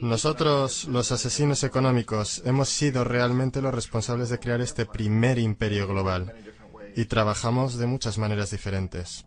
Nosotros, los asesinos económicos, hemos sido realmente los responsables de crear este primer imperio global. Y trabajamos de muchas maneras diferentes.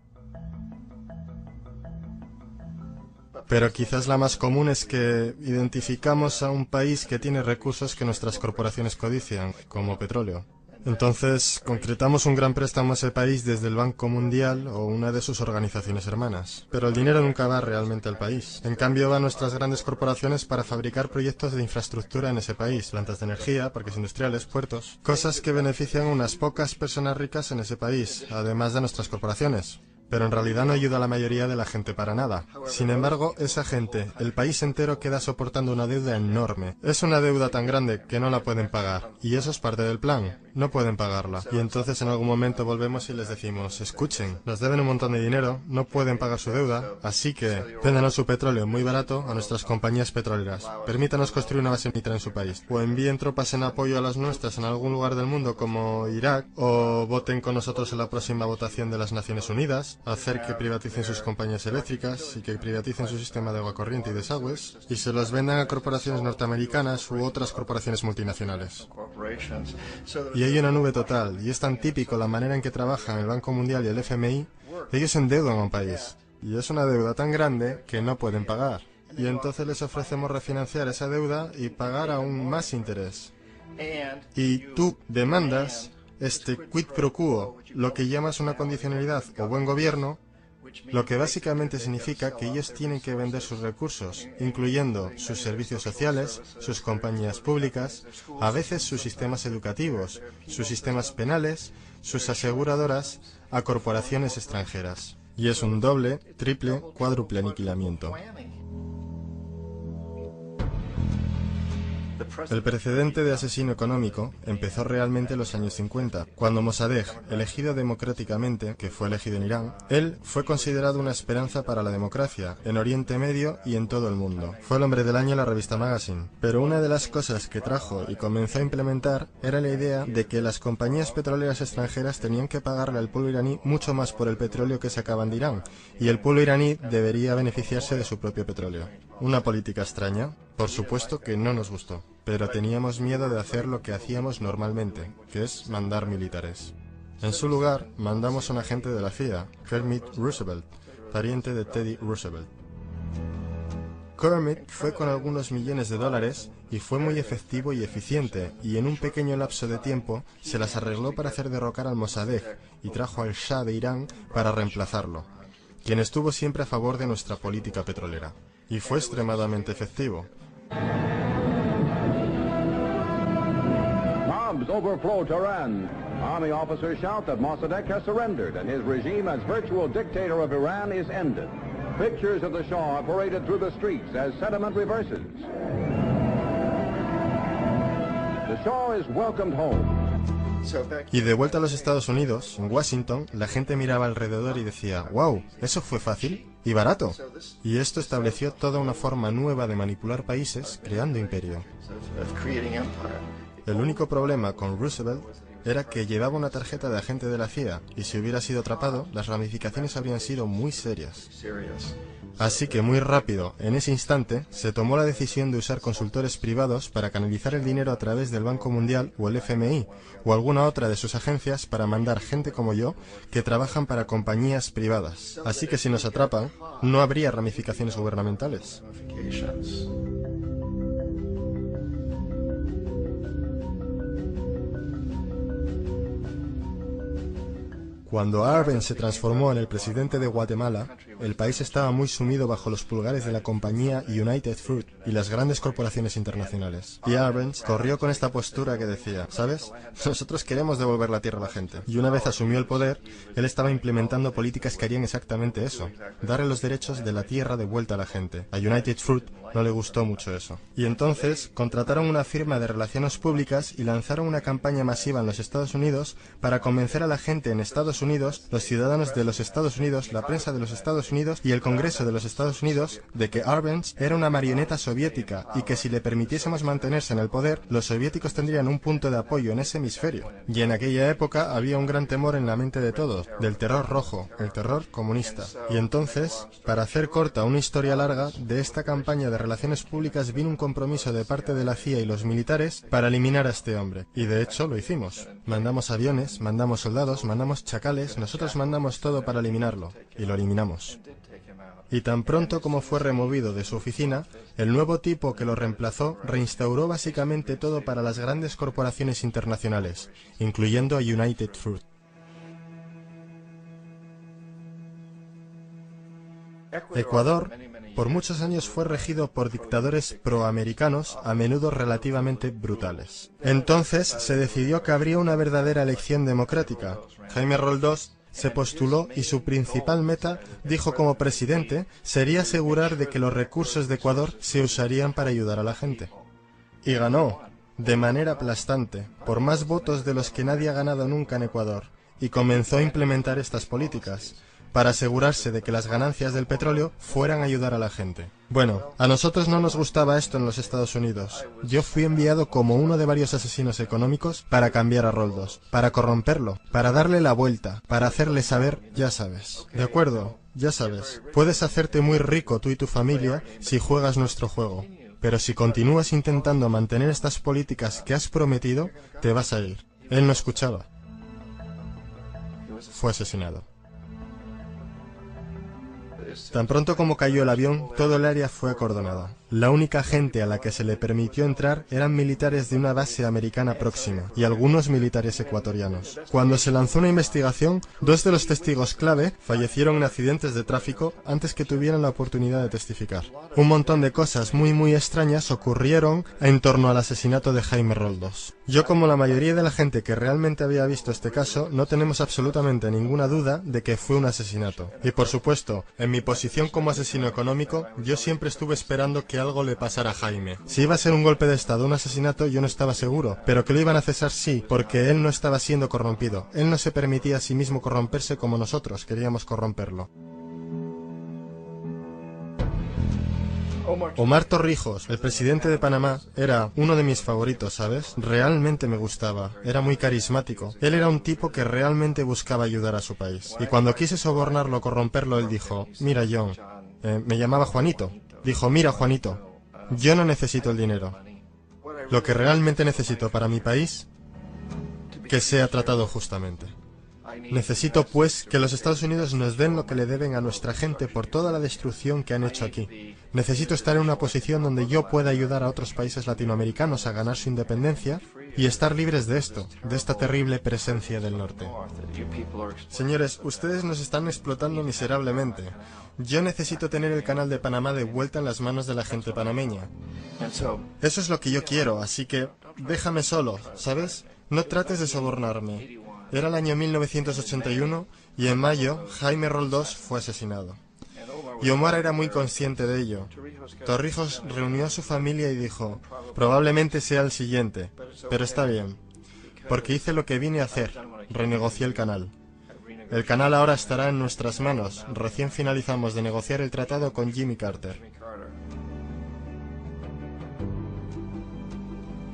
Pero quizás la más común es que identificamos a un país que tiene recursos que nuestras corporaciones codician, como petróleo. Entonces, concretamos un gran préstamo a ese país desde el Banco Mundial o una de sus organizaciones hermanas. Pero el dinero nunca va realmente al país. En cambio, va a nuestras grandes corporaciones para fabricar proyectos de infraestructura en ese país, plantas de energía, parques industriales, puertos, cosas que benefician a unas pocas personas ricas en ese país, además de nuestras corporaciones. Pero en realidad no ayuda a la mayoría de la gente para nada. Sin embargo, esa gente, el país entero queda soportando una deuda enorme. Es una deuda tan grande que no la pueden pagar. Y eso es parte del plan. No pueden pagarla. Y entonces en algún momento volvemos y les decimos, escuchen, nos deben un montón de dinero, no pueden pagar su deuda, así que véndanos su petróleo muy barato a nuestras compañías petroleras. Permítanos construir una base militar en su país. O envíen tropas en apoyo a las nuestras en algún lugar del mundo como Irak, o voten con nosotros en la próxima votación de las Naciones Unidas, hacer que privaticen sus compañías eléctricas y que privaticen su sistema de agua corriente y desagües, y se los vendan a corporaciones norteamericanas u otras corporaciones multinacionales. Y hay una nube total, y es tan típico la manera en que trabajan el Banco Mundial y el FMI, ellos endeudan a un país, y es una deuda tan grande que no pueden pagar. Y entonces les ofrecemos refinanciar esa deuda y pagar aún más interés. Y tú demandas este quid pro quo, lo que llamas una condicionalidad o buen gobierno, lo que básicamente significa que ellos tienen que vender sus recursos, incluyendo sus servicios sociales, sus compañías públicas, a veces sus sistemas educativos, sus sistemas penales, sus aseguradoras, a corporaciones extranjeras. Y es un doble, triple, cuádruple aniquilamiento. El precedente de asesino económico empezó realmente en los años 50, cuando Mossadegh, elegido democráticamente, que fue elegido en Irán, él fue considerado una esperanza para la democracia, en Oriente Medio y en todo el mundo. Fue el hombre del año en la revista Magazine. Pero una de las cosas que trajo y comenzó a implementar era la idea de que las compañías petroleras extranjeras tenían que pagarle al pueblo iraní mucho más por el petróleo que sacaban de Irán, y el pueblo iraní debería beneficiarse de su propio petróleo. Una política extraña, por supuesto que no nos gustó, pero teníamos miedo de hacer lo que hacíamos normalmente, que es mandar militares. En su lugar, mandamos a un agente de la CIA, Kermit Roosevelt, pariente de Teddy Roosevelt. Kermit fue con algunos millones de dólares y fue muy efectivo y eficiente, y en un pequeño lapso de tiempo se las arregló para hacer derrocar al Mossadegh y trajo al Shah de Irán para reemplazarlo, quien estuvo siempre a favor de nuestra política petrolera. Y fue extremadamente efectivo. Bombs overflow Tehran. Army officers shout that Mossadegh has surrendered and his regime as virtual dictator of Iran is ended. Pictures of the Shah are paraded through the streets as sentiment reverses. The Shah is welcomed home. Y de vuelta a los Estados Unidos, en Washington, la gente miraba alrededor y decía, wow, ¿eso fue fácil? Y barato. Y esto estableció toda una forma nueva de manipular países, creando imperio. El único problema con Roosevelt era que llevaba una tarjeta de agente de la CIA, y si hubiera sido atrapado, las ramificaciones habrían sido muy serias. Así que muy rápido, en ese instante, se tomó la decisión de usar consultores privados para canalizar el dinero a través del Banco Mundial o el FMI, o alguna otra de sus agencias para mandar gente como yo, que trabajan para compañías privadas. Así que si nos atrapan, no habría ramificaciones gubernamentales. Cuando Arbenz se transformó en el presidente de Guatemala, el país estaba muy sumido bajo los pulgares de la compañía United Fruit y las grandes corporaciones internacionales. Y Arbenz corrió con esta postura que decía, ¿sabes? Nosotros queremos devolver la tierra a la gente. Y una vez asumió el poder, él estaba implementando políticas que harían exactamente eso, darle los derechos de la tierra de vuelta a la gente. A United Fruit no le gustó mucho eso. Y entonces contrataron una firma de relaciones públicas y lanzaron una campaña masiva en los Estados Unidos para convencer a la gente en Estados Unidos, los ciudadanos de los Estados Unidos, la prensa de los Estados Unidos y el Congreso de los Estados Unidos de que Arbenz era una marioneta soviética y que si le permitiésemos mantenerse en el poder, los soviéticos tendrían un punto de apoyo en ese hemisferio. Y en aquella época había un gran temor en la mente de todos, del terror rojo, el terror comunista. Y entonces, para hacer corta una historia larga, de esta campaña de relaciones públicas vino un compromiso de parte de la CIA y los militares para eliminar a este hombre. Y de hecho lo hicimos. Mandamos aviones, mandamos soldados, mandamos chacales, nosotros mandamos todo para eliminarlo. Y lo eliminamos. Y tan pronto como fue removido de su oficina, el nuevo tipo que lo reemplazó reinstauró básicamente todo para las grandes corporaciones internacionales, incluyendo a United Fruit. Ecuador, por muchos años fue regido por dictadores proamericanos, a menudo relativamente brutales. Entonces se decidió que habría una verdadera elección democrática. Jaime Roldós se postuló y su principal meta, dijo como presidente, sería asegurar de que los recursos de Ecuador se usarían para ayudar a la gente. Y ganó, de manera aplastante, por más votos de los que nadie ha ganado nunca en Ecuador, y comenzó a implementar estas políticas, para asegurarse de que las ganancias del petróleo fueran a ayudar a la gente. Bueno, a nosotros no nos gustaba esto en los Estados Unidos. Yo fui enviado como uno de varios asesinos económicos para cambiar a Roldós, para corromperlo, para darle la vuelta, para hacerle saber, ya sabes. ¿De acuerdo? Ya sabes. Puedes hacerte muy rico tú y tu familia si juegas nuestro juego. Pero si continúas intentando mantener estas políticas que has prometido, te vas a ir. Él no escuchaba. Fue asesinado. Tan pronto como cayó el avión, todo el área fue acordonada. La única gente a la que se le permitió entrar eran militares de una base americana próxima y algunos militares ecuatorianos. Cuando se lanzó una investigación, 2 de los testigos clave fallecieron en accidentes de tráfico antes que tuvieran la oportunidad de testificar. Un montón de cosas muy extrañas ocurrieron en torno al asesinato de Jaime Roldós. Yo, como la mayoría de la gente que realmente había visto este caso, no tenemos absolutamente ninguna duda de que fue un asesinato. Y por supuesto, en mi posición como asesino económico, yo siempre estuve esperando que algo le pasara a Jaime. Si iba a ser un golpe de estado o un asesinato, yo no estaba seguro, pero que lo iban a cesar sí, porque él no estaba siendo corrompido. Él no se permitía a sí mismo corromperse como nosotros queríamos corromperlo. Omar Torrijos, el presidente de Panamá, era uno de mis favoritos, ¿sabes? Realmente me gustaba, era muy carismático. Él era un tipo que realmente buscaba ayudar a su país. Y cuando quise sobornarlo o corromperlo, él dijo, mira John, me llamaba Juanito. Dijo, mira Juanito, yo no necesito el dinero. Lo que realmente necesito para mi país, que sea tratado justamente. Necesito, pues, que los Estados Unidos nos den lo que le deben a nuestra gente por toda la destrucción que han hecho aquí. Necesito estar en una posición donde yo pueda ayudar a otros países latinoamericanos a ganar su independencia y estar libres de esto, de esta terrible presencia del norte. Señores, ustedes nos están explotando miserablemente. Yo necesito tener el canal de Panamá de vuelta en las manos de la gente panameña. Eso es lo que yo quiero, así que déjame solo, ¿sabes? No trates de sobornarme. Era el año 1981 y en mayo Jaime Roldós fue asesinado. Y Omar era muy consciente de ello. Torrijos reunió a su familia y dijo, probablemente sea el siguiente, pero está bien, porque hice lo que vine a hacer, renegocié el canal. El canal ahora estará en nuestras manos, recién finalizamos de negociar el tratado con Jimmy Carter.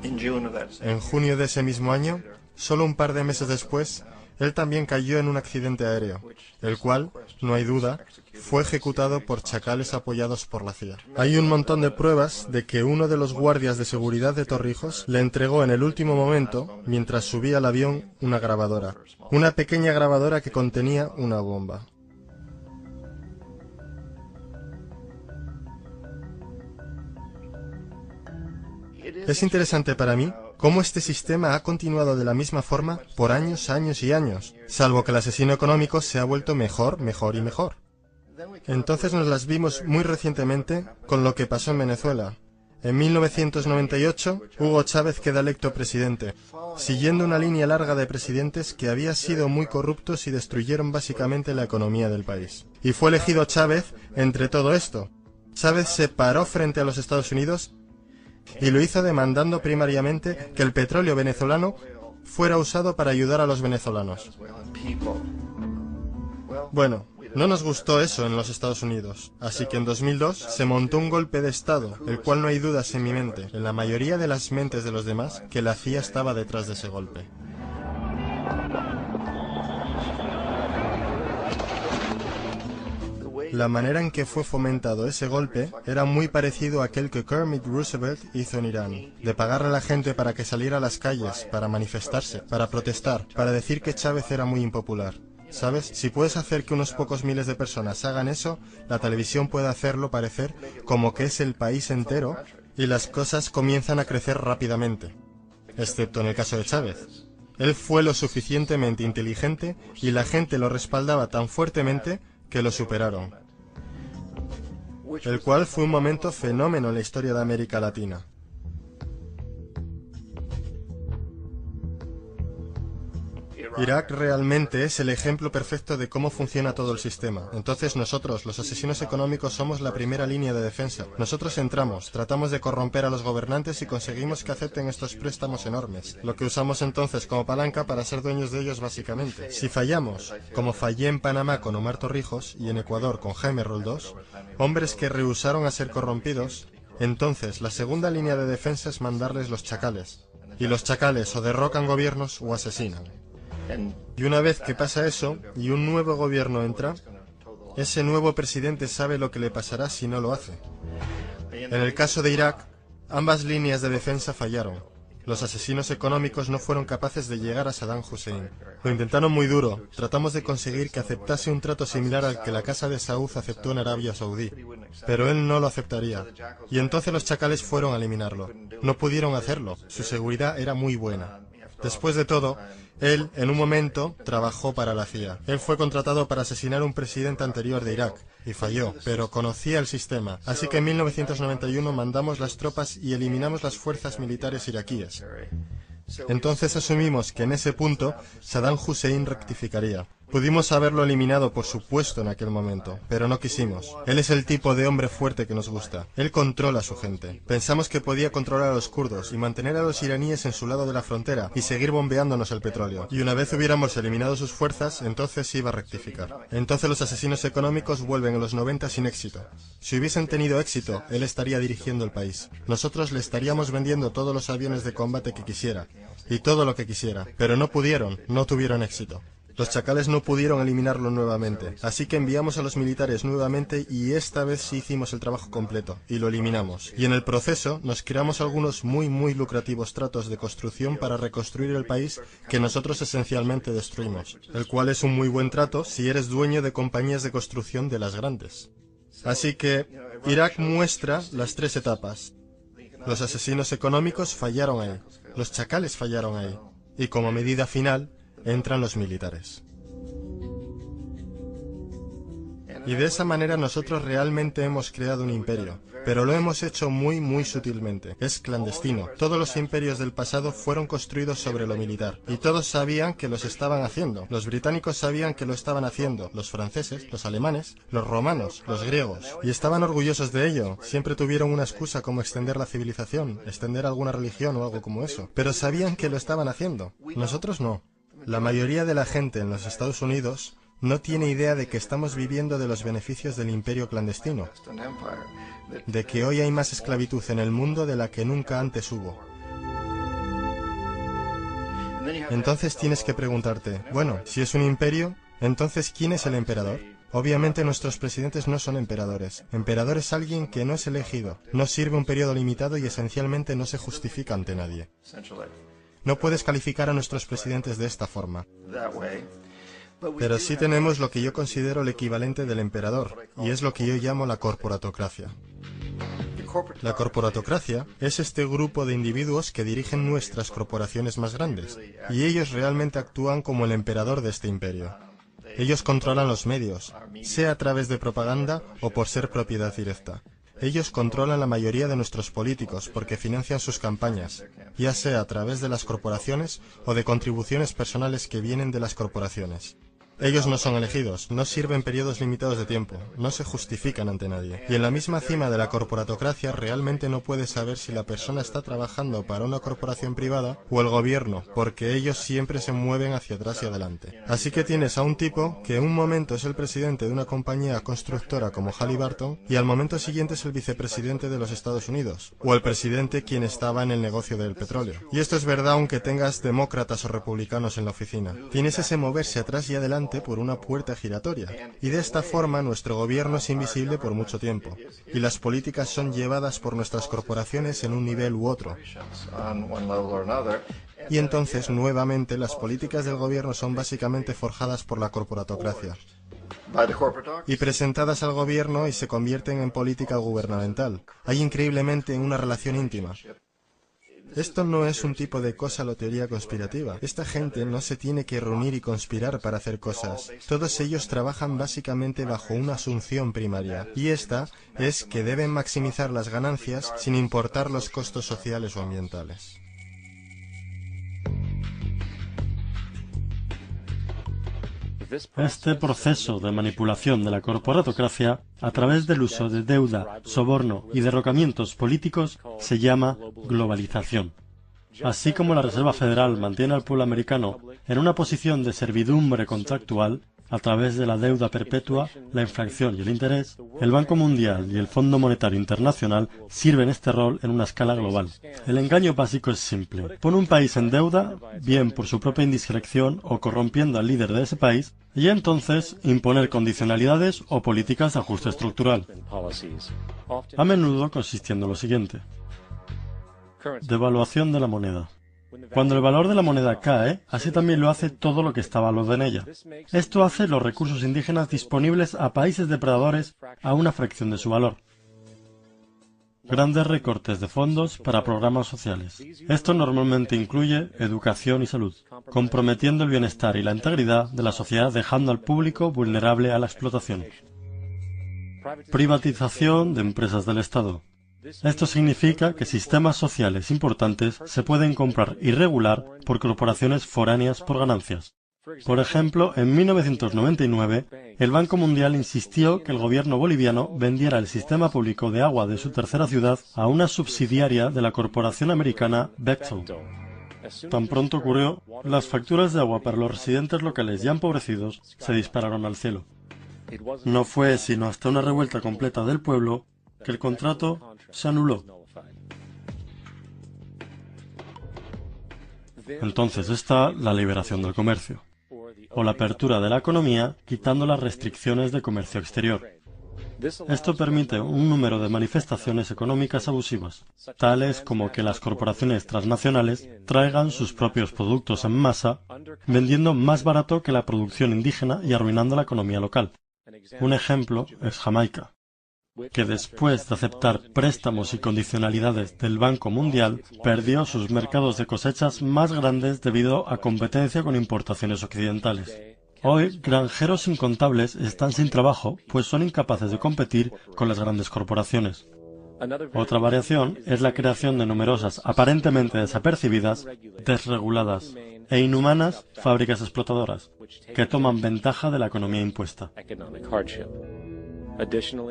En junio de ese mismo año, solo un par de meses después, él también cayó en un accidente aéreo, el cual, no hay duda, fue ejecutado por chacales apoyados por la CIA. Hay un montón de pruebas de que uno de los guardias de seguridad de Torrijos le entregó en el último momento, mientras subía al avión, una grabadora. Una pequeña grabadora que contenía una bomba. Es interesante para mí cómo este sistema ha continuado de la misma forma por años y años, salvo que el asesino económico se ha vuelto mejor y mejor. Entonces nos las vimos muy recientemente con lo que pasó en Venezuela. En 1998, Hugo Chávez queda electo presidente, siguiendo una línea larga de presidentes que había sido muy corruptos y destruyeron básicamente la economía del país. Y fue elegido Chávez entre todo esto. Chávez se paró frente a los Estados Unidos y lo hizo demandando primariamente que el petróleo venezolano fuera usado para ayudar a los venezolanos. Bueno, no nos gustó eso en los Estados Unidos, así que en 2002 se montó un golpe de Estado, el cual no hay dudas en mi mente, en la mayoría de las mentes de los demás, que la CIA estaba detrás de ese golpe. La manera en que fue fomentado ese golpe era muy parecido a aquel que Kermit Roosevelt hizo en Irán, de pagarle a la gente para que saliera a las calles, para manifestarse, para protestar, para decir que Chávez era muy impopular. ¿Sabes? Si puedes hacer que unos pocos miles de personas hagan eso, la televisión puede hacerlo parecer como que es el país entero y las cosas comienzan a crecer rápidamente. Excepto en el caso de Chávez. Él fue lo suficientemente inteligente y la gente lo respaldaba tan fuertemente que lo superaron. El cual fue un momento fenómeno en la historia de América Latina. Irak realmente es el ejemplo perfecto de cómo funciona todo el sistema. Entonces nosotros, los asesinos económicos, somos la primera línea de defensa. Nosotros entramos, tratamos de corromper a los gobernantes y conseguimos que acepten estos préstamos enormes, lo que usamos entonces como palanca para ser dueños de ellos básicamente. Si fallamos, como fallé en Panamá con Omar Torrijos y en Ecuador con Jaime Roldós, hombres que rehusaron a ser corrompidos, entonces la segunda línea de defensa es mandarles los chacales. Y los chacales o derrocan gobiernos o asesinan. Y una vez que pasa eso, y un nuevo gobierno entra, ese nuevo presidente sabe lo que le pasará si no lo hace. En el caso de Irak, ambas líneas de defensa fallaron. Los asesinos económicos no fueron capaces de llegar a Saddam Hussein. Lo intentaron muy duro. Tratamos de conseguir que aceptase un trato similar al que la Casa de Saud aceptó en Arabia Saudí. Pero él no lo aceptaría. Y entonces los chacales fueron a eliminarlo. No pudieron hacerlo. Su seguridad era muy buena. Después de todo, él, en un momento, trabajó para la CIA. Él fue contratado para asesinar a un presidente anterior de Irak, y falló, pero conocía el sistema. Así que en 1991 mandamos las tropas y eliminamos las fuerzas militares iraquíes. Entonces asumimos que en ese punto Saddam Hussein rectificaría. Pudimos haberlo eliminado, por supuesto, en aquel momento, pero no quisimos. Él es el tipo de hombre fuerte que nos gusta. Él controla a su gente. Pensamos que podía controlar a los kurdos y mantener a los iraníes en su lado de la frontera y seguir bombeándonos el petróleo. Y una vez hubiéramos eliminado sus fuerzas, entonces iba a rectificar. Entonces los asesinos económicos vuelven en los 90 sin éxito. Si hubiesen tenido éxito, él estaría dirigiendo el país. Nosotros le estaríamos vendiendo todos los aviones de combate que quisiera y todo lo que quisiera, pero no pudieron, no tuvieron éxito. Los chacales no pudieron eliminarlo nuevamente, así que enviamos a los militares nuevamente y esta vez sí hicimos el trabajo completo, y lo eliminamos. Y en el proceso nos creamos algunos muy lucrativos tratos de construcción para reconstruir el país que nosotros esencialmente destruimos, el cual es un muy buen trato si eres dueño de compañías de construcción de las grandes. Así que Irak muestra las tres etapas. Los asesinos económicos fallaron ahí, los chacales fallaron ahí, y como medida final, entran los militares. Y de esa manera nosotros realmente hemos creado un imperio, pero lo hemos hecho muy sutilmente. Es clandestino. Todos los imperios del pasado fueron construidos sobre lo militar, y todos sabían que los estaban haciendo. Los británicos sabían que lo estaban haciendo, los franceses, los alemanes, los romanos, los griegos, y estaban orgullosos de ello. Siempre tuvieron una excusa como extender la civilización, extender alguna religión o algo como eso, pero sabían que lo estaban haciendo. Nosotros no. La mayoría de la gente en los Estados Unidos no tiene idea de que estamos viviendo de los beneficios del imperio clandestino, de que hoy hay más esclavitud en el mundo de la que nunca antes hubo. Entonces tienes que preguntarte, bueno, si es un imperio, entonces ¿quién es el emperador? Obviamente nuestros presidentes no son emperadores. Emperador es alguien que no es elegido, no sirve un periodo limitado y esencialmente no se justifica ante nadie. No puedes calificar a nuestros presidentes de esta forma. Pero sí tenemos lo que yo considero el equivalente del emperador, y es lo que yo llamo la corporatocracia. La corporatocracia es este grupo de individuos que dirigen nuestras corporaciones más grandes, y ellos realmente actúan como el emperador de este imperio. Ellos controlan los medios, sea a través de propaganda o por ser propiedad directa. Ellos controlan la mayoría de nuestros políticos porque financian sus campañas, ya sea a través de las corporaciones o de contribuciones personales que vienen de las corporaciones. Ellos no son elegidos, no sirven periodos limitados de tiempo, no se justifican ante nadie. Y en la misma cima de la corporatocracia realmente no puedes saber si la persona está trabajando para una corporación privada o el gobierno, porque ellos siempre se mueven hacia atrás y adelante. Así que tienes a un tipo que en un momento es el presidente de una compañía constructora como Halliburton y al momento siguiente es el vicepresidente de los Estados Unidos, o el presidente quien estaba en el negocio del petróleo. Y esto es verdad aunque tengas demócratas o republicanos en la oficina. Tienes ese moverse atrás y adelante simplemente por una puerta giratoria. Y de esta forma nuestro gobierno es invisible por mucho tiempo. Y las políticas son llevadas por nuestras corporaciones en un nivel u otro. Y entonces, nuevamente, las políticas del gobierno son básicamente forjadas por la corporatocracia y presentadas al gobierno y se convierten en política gubernamental. Hay increíblemente una relación íntima. Esto no es un tipo de cosa o teoría conspirativa. Esta gente no se tiene que reunir y conspirar para hacer cosas. Todos ellos trabajan básicamente bajo una asunción primaria, y esta es que deben maximizar las ganancias sin importar los costos sociales o ambientales. Este proceso de manipulación de la corporatocracia a través del uso de deuda, soborno y derrocamientos políticos se llama globalización. Así como la Reserva Federal mantiene al pueblo americano en una posición de servidumbre contractual a través de la deuda perpetua, la inflación y el interés, el Banco Mundial y el Fondo Monetario Internacional sirven este rol en una escala global. El engaño básico es simple. Pone un país en deuda, bien por su propia indiscreción o corrompiendo al líder de ese país, y entonces imponer condicionalidades o políticas de ajuste estructural. A menudo consistiendo en lo siguiente: devaluación de la moneda. Cuando el valor de la moneda cae, así también lo hace todo lo que está valuado en ella. Esto hace los recursos indígenas disponibles a países depredadores a una fracción de su valor. Grandes recortes de fondos para programas sociales. Esto normalmente incluye educación y salud, comprometiendo el bienestar y la integridad de la sociedad, dejando al público vulnerable a la explotación. Privatización de empresas del Estado. Esto significa que sistemas sociales importantes se pueden comprar y regular por corporaciones foráneas por ganancias. Por ejemplo, en 1999, el Banco Mundial insistió que el gobierno boliviano vendiera el sistema público de agua de su tercera ciudad a una subsidiaria de la corporación americana Bechtel. Tan pronto ocurrió, las facturas de agua para los residentes locales ya empobrecidos se dispararon al cielo. No fue sino hasta una revuelta completa del pueblo que el contrato se anuló. Entonces está la liberación del comercio, o la apertura de la economía quitando las restricciones de comercio exterior. Esto permite un número de manifestaciones económicas abusivas, tales como que las corporaciones transnacionales traigan sus propios productos en masa, vendiendo más barato que la producción indígena y arruinando la economía local. Un ejemplo es Jamaica, que después de aceptar préstamos y condicionalidades del Banco Mundial, perdió sus mercados de cosechas más grandes debido a competencia con importaciones occidentales. Hoy, granjeros incontables están sin trabajo, pues son incapaces de competir con las grandes corporaciones. Otra variación es la creación de numerosas, aparentemente desapercibidas, desreguladas e inhumanas fábricas explotadoras, que toman ventaja de la economía impuesta.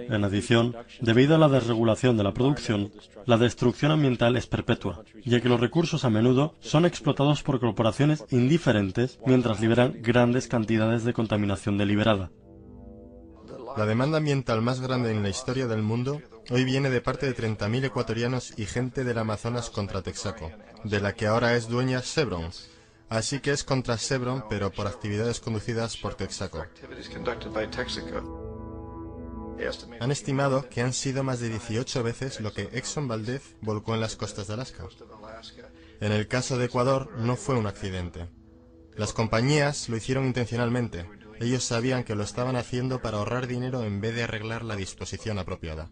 En adición, debido a la desregulación de la producción, la destrucción ambiental es perpetua, ya que los recursos a menudo son explotados por corporaciones indiferentes mientras liberan grandes cantidades de contaminación deliberada. La demanda ambiental más grande en la historia del mundo hoy viene de parte de 30.000 ecuatorianos y gente del Amazonas contra Texaco, de la que ahora es dueña Chevron. Así que es contra Chevron, pero por actividades conducidas por Texaco. Han estimado que han sido más de 18 veces lo que Exxon Valdez volcó en las costas de Alaska. En el caso de Ecuador no fue un accidente. Las compañías lo hicieron intencionalmente. Ellos sabían que lo estaban haciendo para ahorrar dinero en vez de arreglar la disposición apropiada.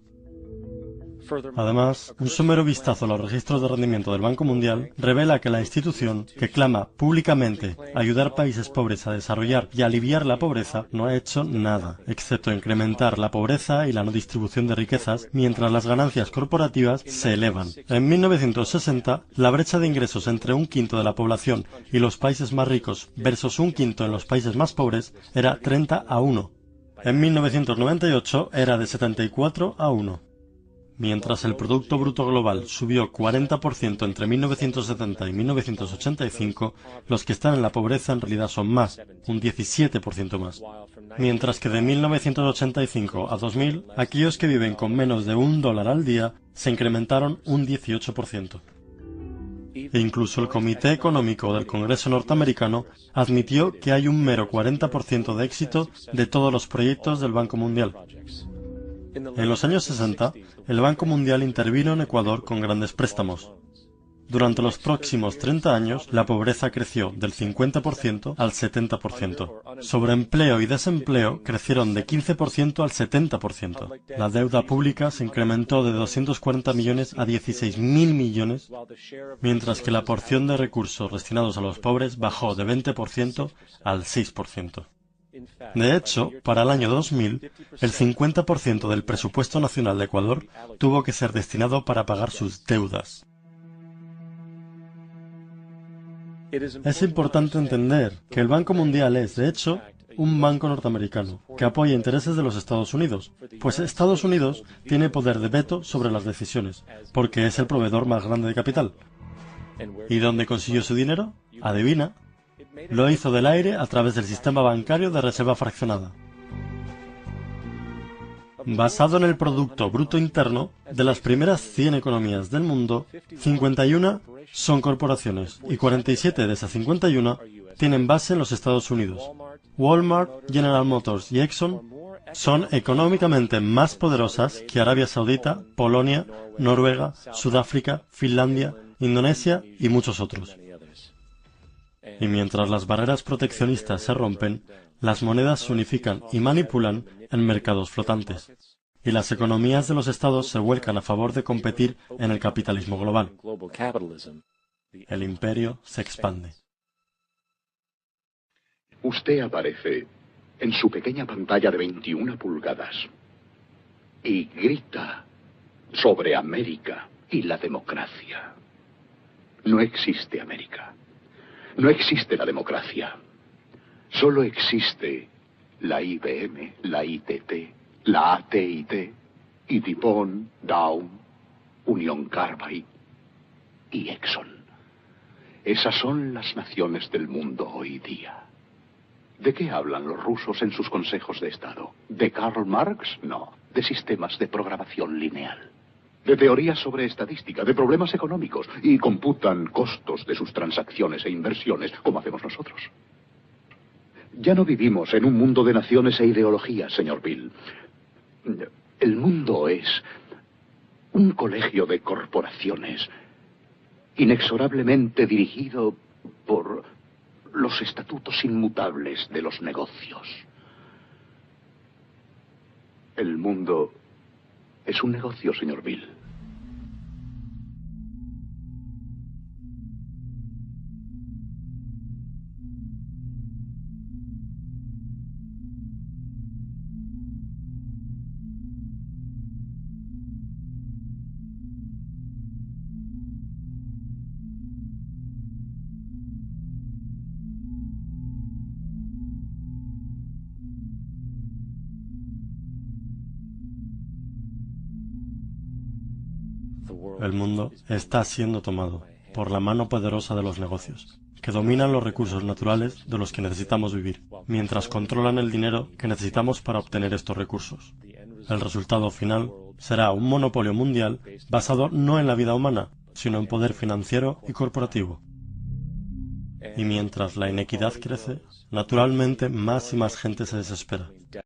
Además, un somero vistazo a los registros de rendimiento del Banco Mundial revela que la institución, que clama públicamente ayudar países pobres a desarrollar y aliviar la pobreza, no ha hecho nada, excepto incrementar la pobreza y la no distribución de riquezas, mientras las ganancias corporativas se elevan. En 1960, la brecha de ingresos entre un quinto de la población y los países más ricos versus un quinto en los países más pobres era 30-1. En 1998 era de 74-1. Mientras el Producto Bruto Global subió 40% entre 1970 y 1985, los que están en la pobreza en realidad son más, un 17% más. Mientras que de 1985 a 2000, aquellos que viven con menos de $1 al día se incrementaron un 18%. e incluso el Comité Económico del Congreso norteamericano admitió que hay un mero 40% de éxito de todos los proyectos del Banco Mundial. En los años 60, el Banco Mundial intervino en Ecuador con grandes préstamos. Durante los próximos 30 años, la pobreza creció del 50% al 70%. Sobreempleo y desempleo crecieron de 15% al 70%. La deuda pública se incrementó de 240 millones a 16.000 millones, mientras que la porción de recursos destinados a los pobres bajó de 20% al 6%. De hecho, para el año 2000, el 50% del presupuesto nacional de Ecuador tuvo que ser destinado para pagar sus deudas. Es importante entender que el Banco Mundial es, de hecho, un banco norteamericano que apoya intereses de los Estados Unidos, pues Estados Unidos tiene poder de veto sobre las decisiones, porque es el proveedor más grande de capital. ¿Y dónde consiguió su dinero? Adivina. Lo hizo del aire a través del sistema bancario de reserva fraccionada. Basado en el Producto Bruto Interno, de las primeras 100 economías del mundo, 51 son corporaciones y 47 de esas 51 tienen base en los Estados Unidos. Walmart, General Motors y Exxon son económicamente más poderosas que Arabia Saudita, Polonia, Noruega, Sudáfrica, Finlandia, Indonesia y muchos otros. Y mientras las barreras proteccionistas se rompen, las monedas se unifican y manipulan en mercados flotantes, y las economías de los estados se vuelcan a favor de competir en el capitalismo global. El imperio se expande. Usted aparece en su pequeña pantalla de 21 pulgadas y grita sobre América y la democracia. No existe América. No existe la democracia. Solo existe la IBM, la ITT, la AT&T, y DuPont, Dow, Union Carbide y Exxon. Esas son las naciones del mundo hoy día. ¿De qué hablan los rusos en sus consejos de Estado? ¿De Karl Marx? No. De sistemas de programación lineal. De teorías sobre estadística, de problemas económicos, y computan costos de sus transacciones e inversiones, como hacemos nosotros. Ya no vivimos en un mundo de naciones e ideologías, señor Bill. El mundo es un colegio de corporaciones inexorablemente dirigido por los estatutos inmutables de los negocios. El mundo es un negocio, señor Bill. El mundo está siendo tomado por la mano poderosa de los negocios, que dominan los recursos naturales de los que necesitamos vivir, mientras controlan el dinero que necesitamos para obtener estos recursos. El resultado final será un monopolio mundial basado no en la vida humana, sino en poder financiero y corporativo. Y mientras la inequidad crece, naturalmente más y más gente se desespera.